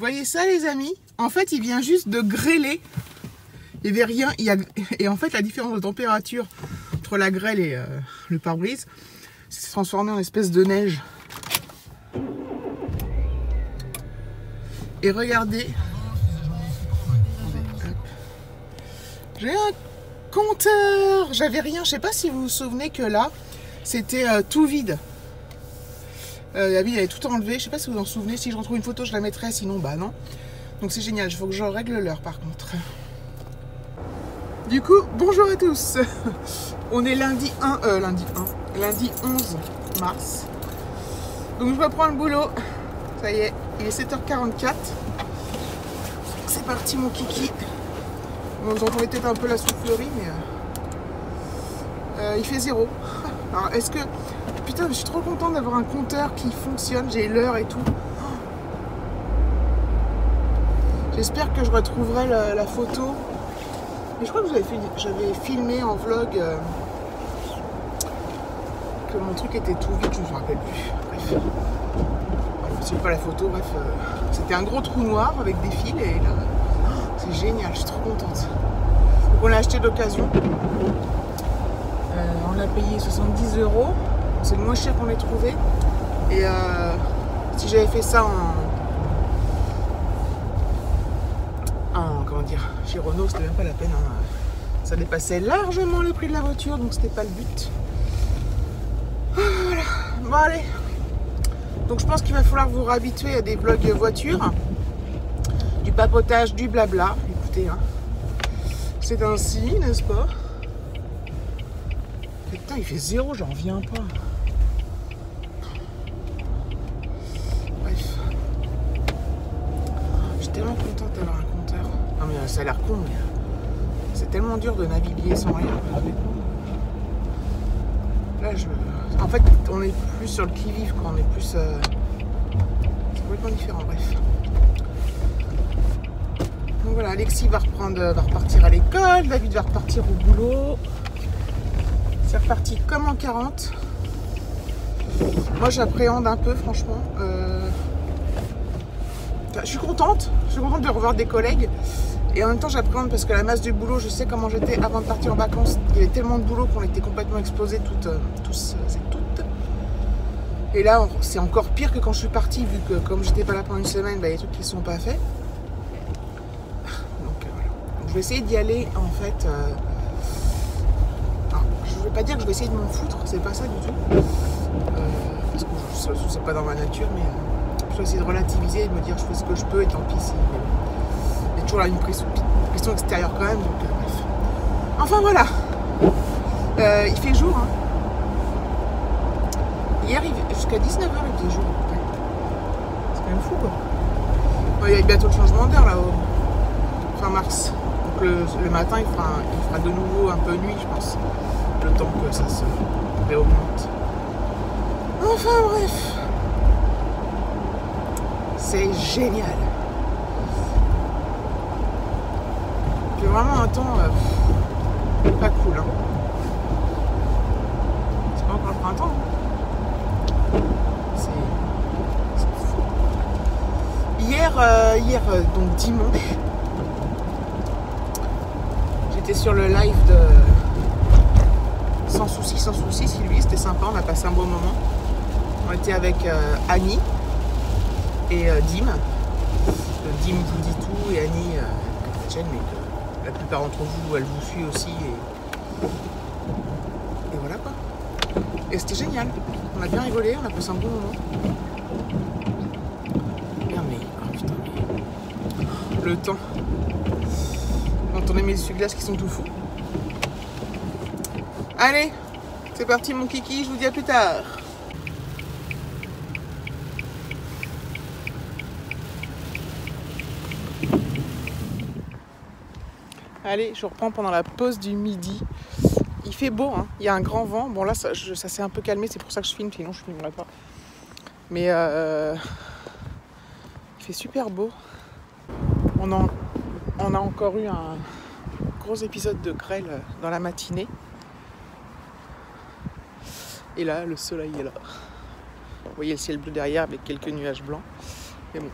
voyez ça les amis? En fait il vient juste de grêler. Il n'y avait rien. Et en fait la différence de température entre la grêle et le pare-brise s'est transformé en espèce de neige. Et regardez. J'ai un compteur. J'avais rien. Je sais pas si vous vous souvenez que là c'était tout vide. La ville avait tout enlevé. Je sais pas si vous en souvenez. Si je retrouve une photo je la mettrai. Sinon bah non. Donc c'est génial. Il faut que je règle l'heure par contre. Du coup, bonjour à tous. On est lundi 11 mars. Donc je reprends le boulot. Ça y est, il est 7h44. C'est parti mon kiki. Bon, vous entendez peut-être un peu la soufflerie, mais il fait 0. Alors est-ce que... Putain, je suis trop contente d'avoir un compteur qui fonctionne. J'ai l'heure et tout. J'espère que je retrouverai la photo. Mais je crois que j'avais filmé en vlog que mon truc était tout vide, je ne me rappelle plus. Bref, c'est pas la photo, bref. C'était un gros trou noir avec des fils et là, c'est génial, je suis trop contente. Donc on l'a acheté d'occasion. On l'a payé 70 €. C'est le moins cher qu'on ait trouvé. Et si j'avais fait ça comment dire, chez Renault, c'était même pas la peine. Hein. Ça dépassait largement le prix de la voiture, donc c'était pas le but. Voilà. Bon allez. Donc je pense qu'il va falloir vous réhabituer à des vlogs voiture, du papotage, du blabla. Écoutez, hein. C'est ainsi, n'est-ce pas? Putain, il fait 0, j'en reviens pas. Bref. Je suis tellement contente d'avoir un compteur. Non mais ça a l'air con, mais c'est tellement dur de naviguer sans rien. Là, en fait, on est plus sur le qui-vive, quoi. On est plus... C'est complètement différent, bref. Donc voilà, Alexis va repartir à l'école, David va repartir au boulot. C'est reparti comme en 40. Moi, j'appréhende un peu, franchement. Je suis contente de revoir des collègues. Et en même temps, j'appréhende parce que la masse du boulot, je sais comment j'étais avant de partir en vacances. Il y avait tellement de boulot qu'on était complètement explosés tous et toutes. Et là, c'est encore pire que quand je suis partie, vu que comme j'étais pas là pendant une semaine, bah, il y a des trucs qui ne sont pas faits. Donc voilà. Donc, je vais essayer d'y aller, en fait. Alors, je ne vais pas dire que je vais essayer de m'en foutre, c'est pas ça du tout. Parce que c'est pas dans ma nature, mais je vais essayer de relativiser et de me dire je fais ce que je peux et tant pis si. Il y a toujours là une pression extérieure quand même, donc bref. Enfin voilà. Il fait jour, hein. Hier, jusqu'à 19h, il faisait jour. C'est quand même fou, quoi. Bon, il y a bientôt le changement d'heure, là, fin mars. Donc le matin, il fera de nouveau un peu nuit, je pense. Le temps que ça se réaugmente. Enfin, bref. C'est génial. J'ai vraiment un temps pas cool, hein. C'est pas encore le printemps, hein. C'est fou. Hier, donc dimanche, j'étais sur le live de Sans souci, Sylvie, c'était sympa, on a passé un bon moment. On était avec Annie et Dim. Dim vous dit tout et Annie, la chaîne, mais la plupart d'entre vous, elle vous suit aussi. Et voilà quoi. Et c'était génial. On a bien rigolé, on a passé un bon moment. Merde, mais... Oh putain, mais... Le temps. Entendez mes essuie-glaces qui sont tout fous. Allez, c'est parti mon kiki, je vous dis à plus tard. Allez, je reprends pendant la pause du midi. Il fait beau, hein. Il y a un grand vent. Bon là, ça s'est un peu calmé, c'est pour ça que je filme, sinon je ne filmerai pas. Mais il fait super beau. On a encore eu un gros épisode de grêle dans la matinée. Et là, le soleil est là. Vous voyez le ciel bleu derrière avec quelques nuages blancs. Mais bon,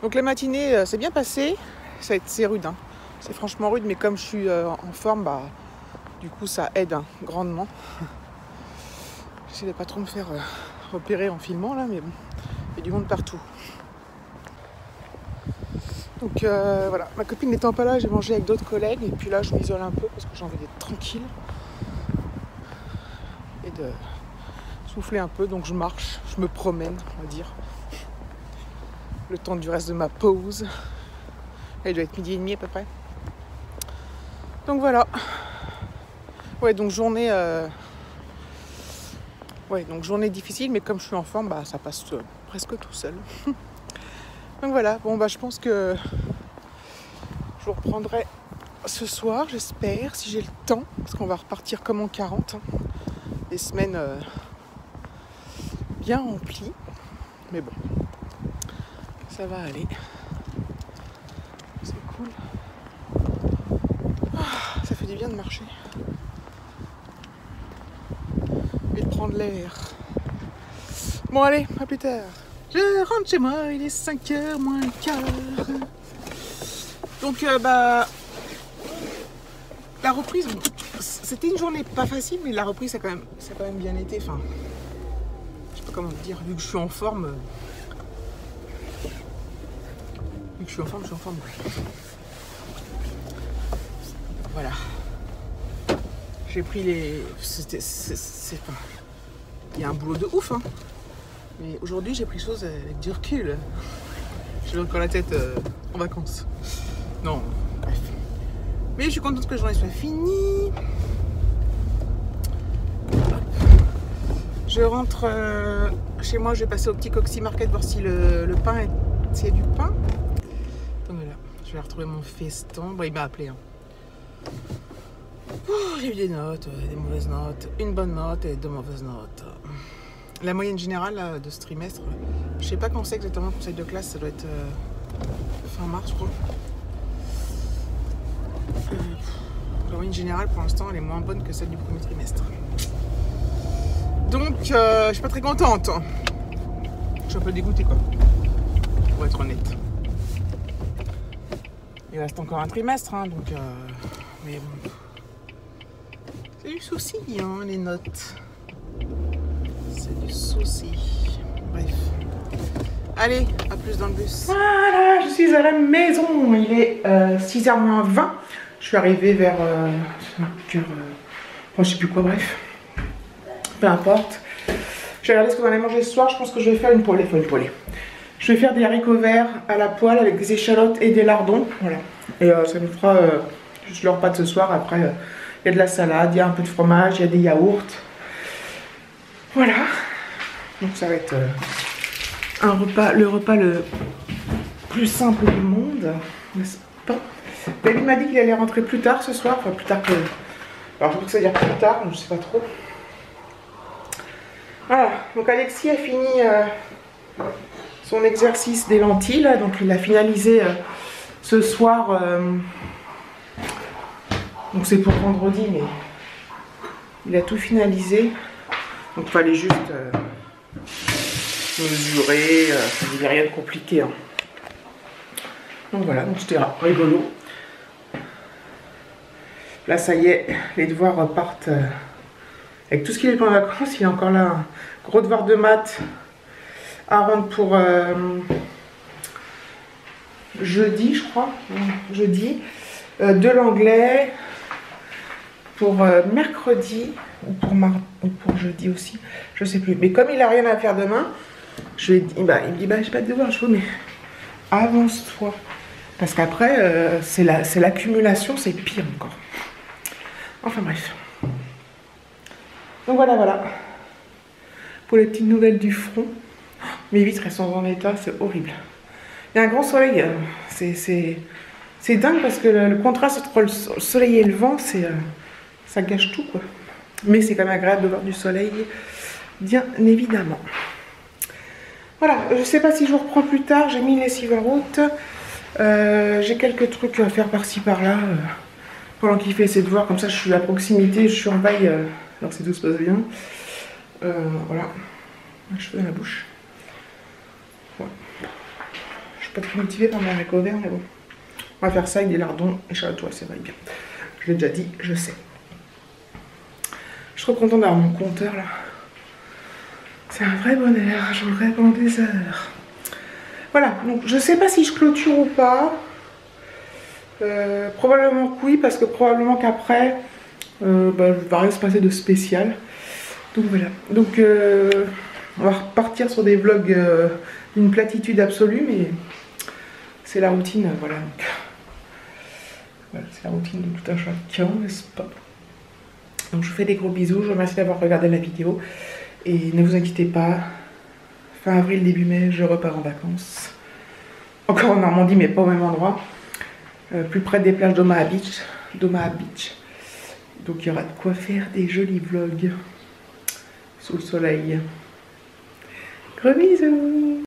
Donc la matinée s'est bien passée. C'est rude, hein. C'est franchement rude, mais comme je suis en forme, bah, du coup ça aide hein, grandement. J'essaie de pas trop me faire repérer en filmant là, mais bon, il y a du monde partout. Donc voilà, ma copine n'étant pas là, j'ai mangé avec d'autres collègues et puis là je m'isole un peu parce que j'ai envie d'être tranquille et de souffler un peu, donc je marche, je me promène, on va dire, le temps du reste de ma pause. Elle doit être 12h30 à peu près. Donc voilà. Ouais, donc journée difficile, mais comme je suis en forme, bah ça passe presque tout seul. Donc voilà, bon bah je pense que je vous reprendrai ce soir, j'espère, si j'ai le temps, parce qu'on va repartir comme en 40, hein. Des semaines bien remplies, mais bon, ça va aller. C'est cool. Ah, ça fait du bien de marcher et de prendre l'air. Bon allez, à plus tard. Je rentre chez moi, il est 5h moins le quart. Donc bah la reprise, bon, c'était une journée pas facile, mais la reprise ça a quand même bien été. Enfin, je sais pas comment dire, vu que je suis en forme. Je suis en forme. Voilà. J'ai pris les. Il y a un boulot de ouf, hein. Mais aujourd'hui, j'ai pris choses avec du recul. J'ai encore la tête en vacances. Non, bref. Mais je suis contente que la journée soit finie. Hop. Je rentre chez moi, je vais passer au petit Coxy Market voir si le pain est. S'il y a du pain. Donc voilà, je vais retrouver mon feston. Bon, il m'a appelé. Hein. J'ai eu des notes, des mauvaises notes, une bonne note et deux mauvaises notes. La moyenne générale là, de ce trimestre, je sais pas quand c'est exactement le conseil de classe, ça doit être fin mars, je crois. La moyenne générale pour l'instant elle est moins bonne que celle du premier trimestre. Donc je suis pas très contente. Je suis un peu dégoûtée quoi, pour être honnête. Il reste encore un trimestre, hein, donc mais bon. C'est du souci, hein, les notes. C'est du souci. Bref. Allez, à plus dans le bus. Voilà, je suis à la maison. Il est 6h moins 20. Je suis arrivée vers 5h. Je sais plus quoi, bref. Peu importe. J'ai regardé ce qu'on allait manger ce soir. Je pense que je vais faire une poêlée. Je vais faire des haricots verts à la poêle avec des échalotes et des lardons. Voilà. Et ça nous fera juste leur pâte ce soir. Après, il y a de la salade, il y a un peu de fromage, il y a des yaourts. Voilà. Donc ça va être le repas le plus simple du monde, n'est-ce pas? David m'a dit qu'il allait rentrer plus tard ce soir, enfin plus tard que... Alors je crois que ça veut dire plus tard, je sais pas trop. Voilà, donc Alexis a fini son exercice des lentilles, là, donc il a finalisé ce soir, donc c'est pour vendredi, mais il a tout finalisé, donc il fallait juste mesurer, il n'y avait rien de compliqué. Hein. Donc voilà, donc c'était rigolo. Là ça y est, les devoirs repartent avec tout ce qu'il est pendant les vacances. Il y a encore là un gros devoir de maths à rendre pour jeudi, je crois, jeudi, de l'anglais pour mercredi ou pour jeudi aussi, je sais plus. Mais comme il a rien à faire demain, je lui ai dit, il me dit bah j'ai pas de devoir, je fais mais avance-toi parce qu'après c'est l'accumulation, c'est pire encore. Enfin bref. Donc voilà pour les petites nouvelles du front. Mes vitres elles sont en état, c'est horrible. Il y a un grand soleil, c'est dingue parce que le contraste entre le soleil et le vent, ça gâche tout quoi. Mais c'est quand même agréable de voir du soleil, bien évidemment. Voilà, je sais pas si je vous reprends plus tard, j'ai mis une lessive en route. J'ai quelques trucs à faire par-ci par-là. Pendant qu'il fait ses devoirs, comme ça je suis à proximité, je surveille, alors si tout se passe bien. Voilà, un cheveu dans la bouche. Ouais. Je pas très motivée par mon haricot vert, mais bon. On va faire ça avec des lardons et charlotte toile, c'est vrai bien. Je l'ai déjà dit, je sais. Je suis trop contente d'avoir mon compteur là. C'est un vrai bonheur, je le regarde pendant des heures. Voilà, donc je sais pas si je clôture ou pas. Probablement que oui, parce que probablement qu'après, il va rien se passer de spécial. Donc voilà, donc on va repartir sur des vlogs d'une platitude absolue, mais c'est la routine, voilà. Donc, voilà, c'est la routine de tout un chacun, n'est-ce pas? Donc je vous fais des gros bisous, je vous remercie d'avoir regardé la vidéo. Et ne vous inquiétez pas, fin avril, début mai, je repars en vacances. Encore en Normandie, mais pas au même endroit. Plus près des plages d'Omaha Beach. Donc il y aura de quoi faire des jolis vlogs sous le soleil. Gros bisous!